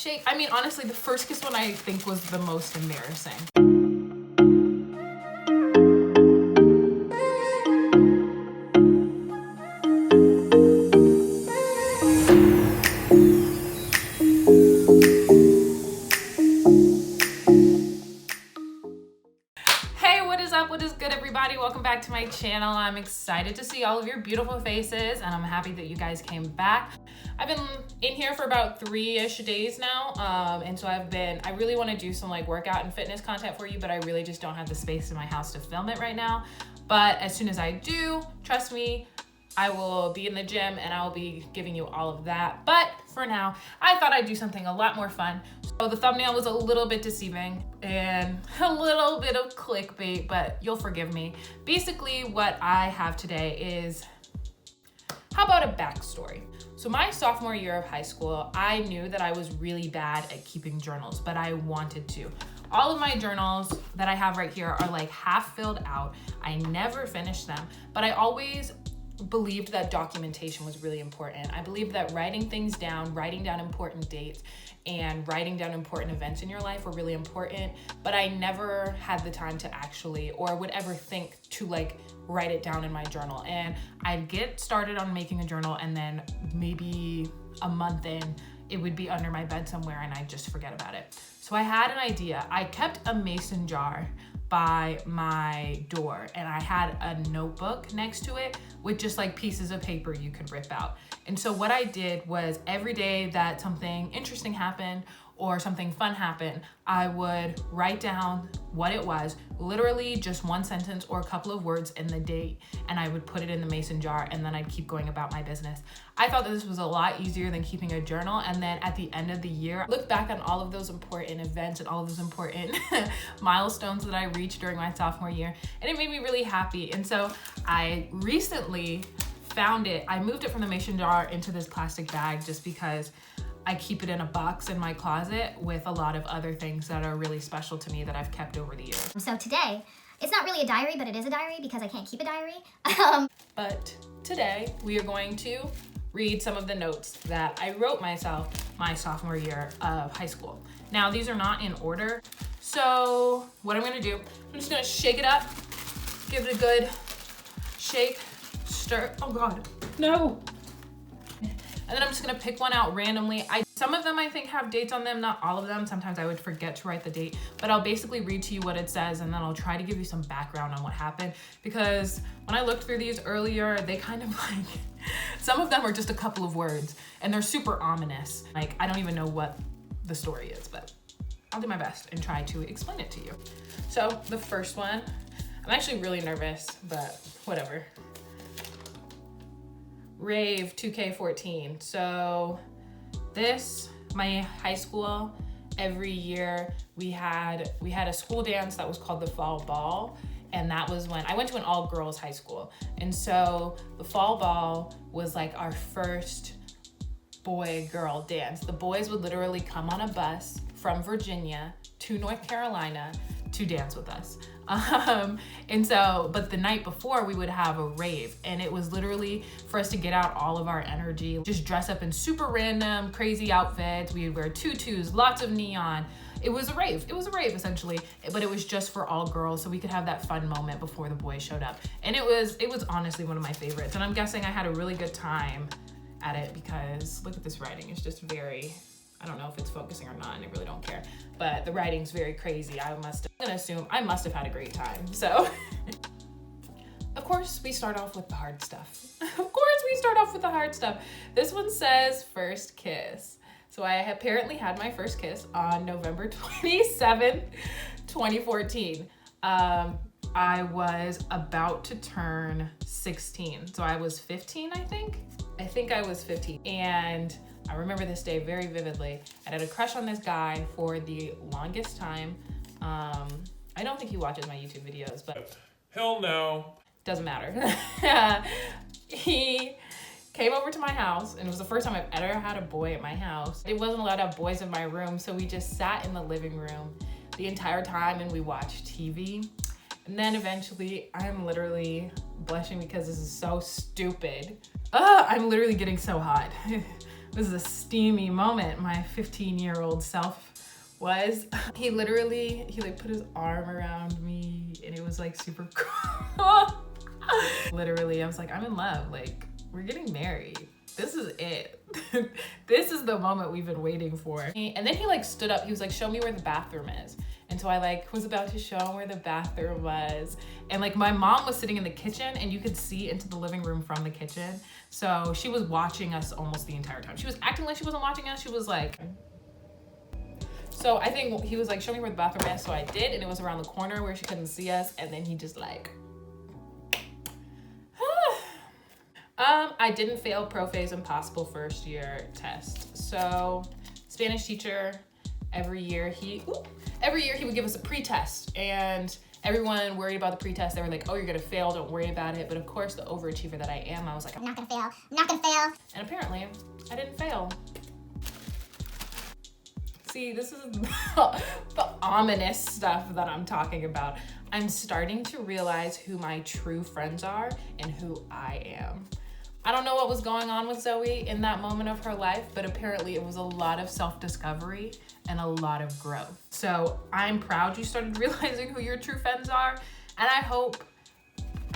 shake. I mean, honestly, the first kiss one I think was the most embarrassing. What is good, everybody? Welcome back to my channel. I'm excited to see all of your beautiful faces, and I'm happy that you guys came back. I've been in here for about 3-ish days now, and so I really want to do some like workout and fitness content for you, but I really just don't have the space in my house to film it right now. But as soon as I do, trust me, I will be in the gym and I will be giving you all of that. But for now, I thought I'd do something a lot more fun. So the thumbnail was a little bit deceiving and a little bit of clickbait, but you'll forgive me. Basically, what I have today is, how about a backstory? So my sophomore year of high school, I knew that I was really bad at keeping journals, but I wanted to. All of my journals that I have right here are like half filled out. I never finished them, but I always believed that documentation was really important. I believed that writing things down, writing down important dates, and writing down important events in your life were really important, but I never had the time to actually, or would ever think to like write it down in my journal. And I'd get started on making a journal, and then maybe a month in, it would be under my bed somewhere and I'd just forget about it. So I had an idea. I kept a mason jar by my door, and I had a notebook next to it with just like pieces of paper you could rip out. And so what I did was, every day that something interesting happened or something fun happened, I would write down what it was, literally just one sentence or a couple of words and the date, and I would put it in the mason jar, and then I'd keep going about my business. I thought that this was a lot easier than keeping a journal, and then at the end of the year, look back on all of those important events and all of those important milestones that I reached during my sophomore year, and it made me really happy. And so I recently found it. I moved it from the mason jar into this plastic bag just because I keep it in a box in my closet with a lot of other things that are really special to me that I've kept over the years. So today, it's not really a diary, but it is a diary because I can't keep a diary. But today we are going to read some of the notes that I wrote myself my sophomore year of high school. Now, these are not in order. So what I'm gonna do, I'm just gonna shake it up, give it a good shake, stir. Oh God, no. And then I'm just gonna pick one out randomly. Some of them I think have dates on them, not all of them. Sometimes I would forget to write the date, but I'll basically read to you what it says, and then I'll try to give you some background on what happened, because when I looked through these earlier, they kind of like, some of them are just a couple of words and they're super ominous. Like, I don't even know what the story is, but I'll do my best and try to explain it to you. So the first one, I'm actually really nervous, but whatever. Rave 2K14. So this, my high school, every year we had a school dance that was called the fall ball, and that was when I went to an all-girls high school, and so the fall ball was like our first boy-girl dance. The boys would literally come on a bus from Virginia to North Carolina to dance with us. And so, but the night before we would have a rave, and it was literally for us to get out all of our energy, just dress up in super random, crazy outfits. We would wear tutus, lots of neon. It was a rave essentially, but it was just for all girls, so we could have that fun moment before the boys showed up. And it was honestly one of my favorites. And I'm guessing I had a really good time at it because look at this writing. It's just very, I don't know if it's focusing or not, and I really don't care, but the writing's very crazy. I'm gonna assume I must have had a great time. So of course we start off with the hard stuff. This one says first kiss. So I apparently had my first kiss on November 27th, 2014. I was about to turn 16. So I was 15, I think I was 15. And I remember this day very vividly. I had a crush on this guy for the longest time. I don't think he watches my YouTube videos, but hell no. Doesn't matter. He came over to my house, and it was the first time I've ever had a boy at my house. It wasn't allowed to have boys in my room, so we just sat in the living room the entire time and we watched TV. And then eventually, I'm literally blushing because this is so stupid. I'm literally getting so hot. was a steamy moment. My 15-year-old self was. He like put his arm around me and it was like super cool. Literally, I was like, I'm in love. Like, we're getting married. This is it. This is the moment we've been waiting for. And then he like stood up. He was like, show me where the bathroom is. And so I like was about to show him where the bathroom was. And like my mom was sitting in the kitchen and you could see into the living room from the kitchen. So she was watching us almost the entire time. She was acting like she wasn't watching us. She was like, so I think he was like, show me where the bathroom is. So I did, and it was around the corner where she couldn't see us. And then he just like, I didn't fail Prophase Impossible first year test. So Spanish teacher, every year he would give us a pre-test, and everyone worried about the pre-test. They were like, oh, you're gonna fail, don't worry about it. But of course, the overachiever that I am, I was like, I'm not gonna fail, I'm not gonna fail. And apparently I didn't fail. See, this is the ominous stuff that I'm talking about. I'm starting to realize who my true friends are and who I am. I don't know what was going on with Zoe in that moment of her life, but apparently it was a lot of self-discovery and a lot of growth. So I'm proud you started realizing who your true friends are. And I hope,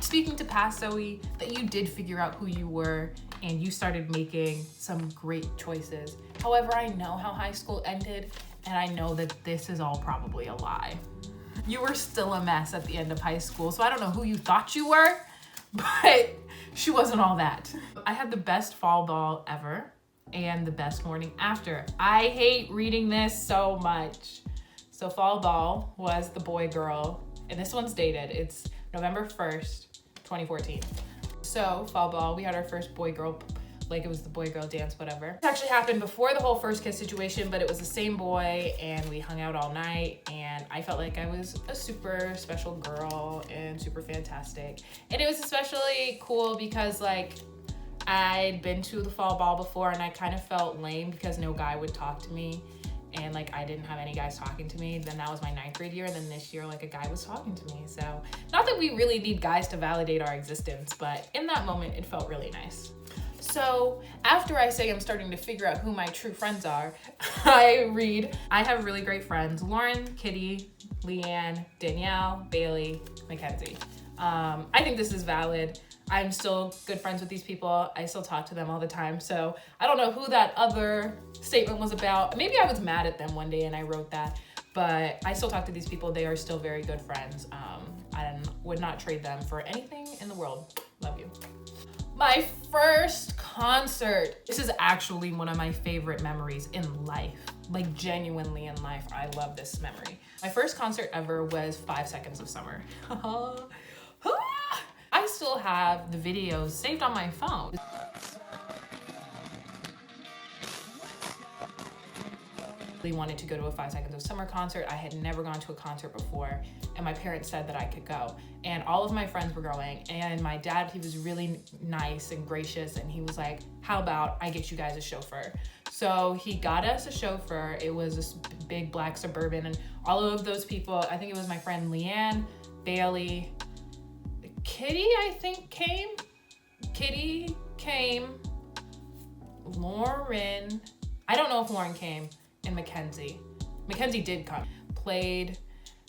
speaking to past Zoe, that you did figure out who you were and you started making some great choices. However, I know how high school ended, and I know that this is all probably a lie. You were still a mess at the end of high school, so I don't know who you thought you were, but she wasn't all that. I had the best fall ball ever and the best morning after. I hate reading this so much. So fall ball was the boy girl, and this one's dated. It's November 1st, 2014. So fall ball, we had our first boy girl, like it was the boy girl dance, whatever. It actually happened before the whole first kiss situation, but it was the same boy and we hung out all night and I felt like I was a super special girl and super fantastic. And it was especially cool because like I'd been to the fall ball before and I kind of felt lame because no guy would talk to me. And like I didn't have any guys talking to me. Then that was my 9th grade year, and then this year like a guy was talking to me. So not that we really need guys to validate our existence, but in that moment it felt really nice. So after I say I'm starting to figure out who my true friends are, I have really great friends: Lauren, Kitty, Leanne, Danielle, Bailey, Mackenzie. I think this is valid. I'm still good friends with these people. I still talk to them all the time. So I don't know who that other statement was about. Maybe I was mad at them one day and I wrote that, but I still talk to these people. They are still very good friends. I would not trade them for anything in the world. Love you. My first concert. This is actually one of my favorite memories in life. Like genuinely in life, I love this memory. My first concert ever was 5 Seconds of Summer. I still have the videos saved on my phone. I wanted to go to a 5 Seconds of Summer concert. I had never gone to a concert before, and my parents said that I could go. And all of my friends were going, and my dad, he was really nice and gracious, and he was like, how about I get you guys a chauffeur? So he got us a chauffeur. It was this big black Suburban, and all of those people, I think it was my friend Leanne, Bailey, Kitty, I think came. Kitty came. Lauren, I don't know if Lauren came, and Mackenzie. Mackenzie did come.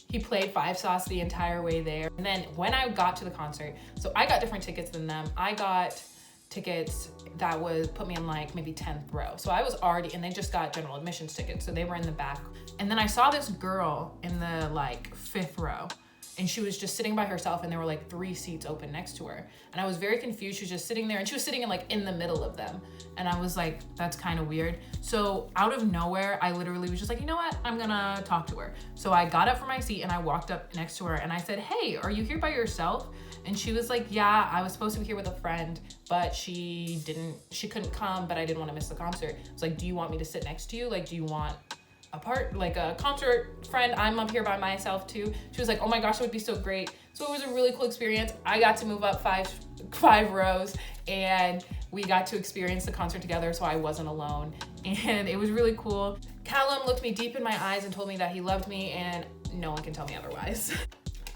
He played Five Sauce the entire way there. And then when I got to the concert, so I got different tickets than them. I got tickets that put me in like maybe 10th row. So I was already, and they just got general admissions tickets. So they were in the back. And then I saw this girl in the like 5th row. And she was just sitting by herself, and there were like 3 seats open next to her. And I was very confused. She was just sitting there, and she was sitting in the middle of them. And I was like, that's kind of weird. So out of nowhere, I literally was just like, you know what? I'm gonna talk to her. So I got up from my seat and I walked up next to her and I said, hey, are you here by yourself? And she was like, yeah, I was supposed to be here with a friend, but she couldn't come, but I didn't want to miss the concert. I was like, do you want me to sit next to you? Like, do you want like a concert friend? I'm up here by myself too. She was like, oh my gosh, it would be so great. So it was a really cool experience. I got to move up five rows and we got to experience the concert together, so I wasn't alone. And it was really cool. Callum looked me deep in my eyes and told me that he loved me, and no one can tell me otherwise.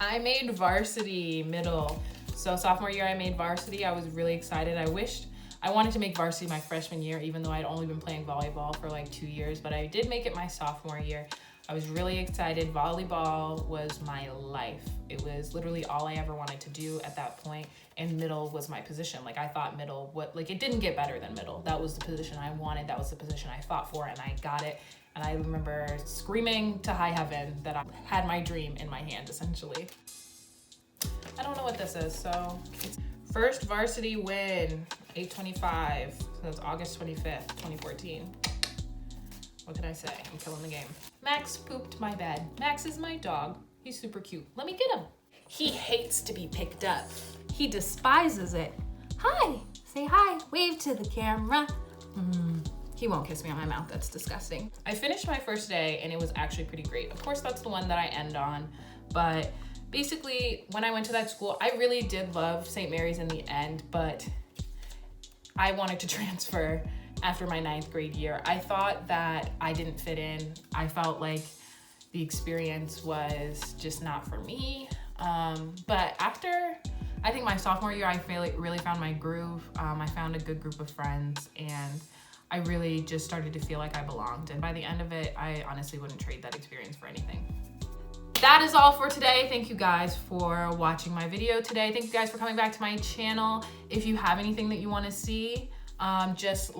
I made varsity middle. So sophomore year I made varsity. I was really excited. I wished I wanted to make varsity my freshman year, even though I'd only been playing volleyball for like 2 years, but I did make it my sophomore year. I was really excited. Volleyball was my life. It was literally all I ever wanted to do at that point, and middle was my position. Like I thought middle, it didn't get better than middle. That was the position I wanted. That was the position I fought for, and I got it. And I remember screaming to high heaven that I had my dream in my hand, essentially. I don't know what this is, so it's first varsity win, 825. So that's August 25th, 2014. What can I say? I'm killing the game. Max pooped my bed. Max is my dog. He's super cute. Let me get him. He hates to be picked up. He despises it. Hi, say hi, wave to the camera. He won't kiss me on my mouth, that's disgusting. I finished my first day and it was actually pretty great. Of course, that's the one that I end on, but basically when I went to that school, I really did love St. Mary's in the end, but I wanted to transfer after my 9th grade year. I thought that I didn't fit in. I felt like the experience was just not for me. But after, I think my sophomore year, I really found my groove. I found a good group of friends, and I really just started to feel like I belonged. And by the end of it, I honestly wouldn't trade that experience for anything. That is all for today. Thank you guys for watching my video today. Thank you guys for coming back to my channel. If you have anything that you want to see, just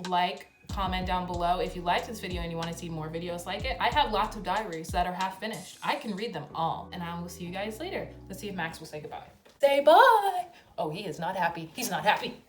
comment down below. If you liked this video and you want to see more videos like it, I have lots of diaries that are half finished. I can read them all, and I will see you guys later. Let's see if Max will say goodbye. Say bye. Oh, he is not happy. He's not happy.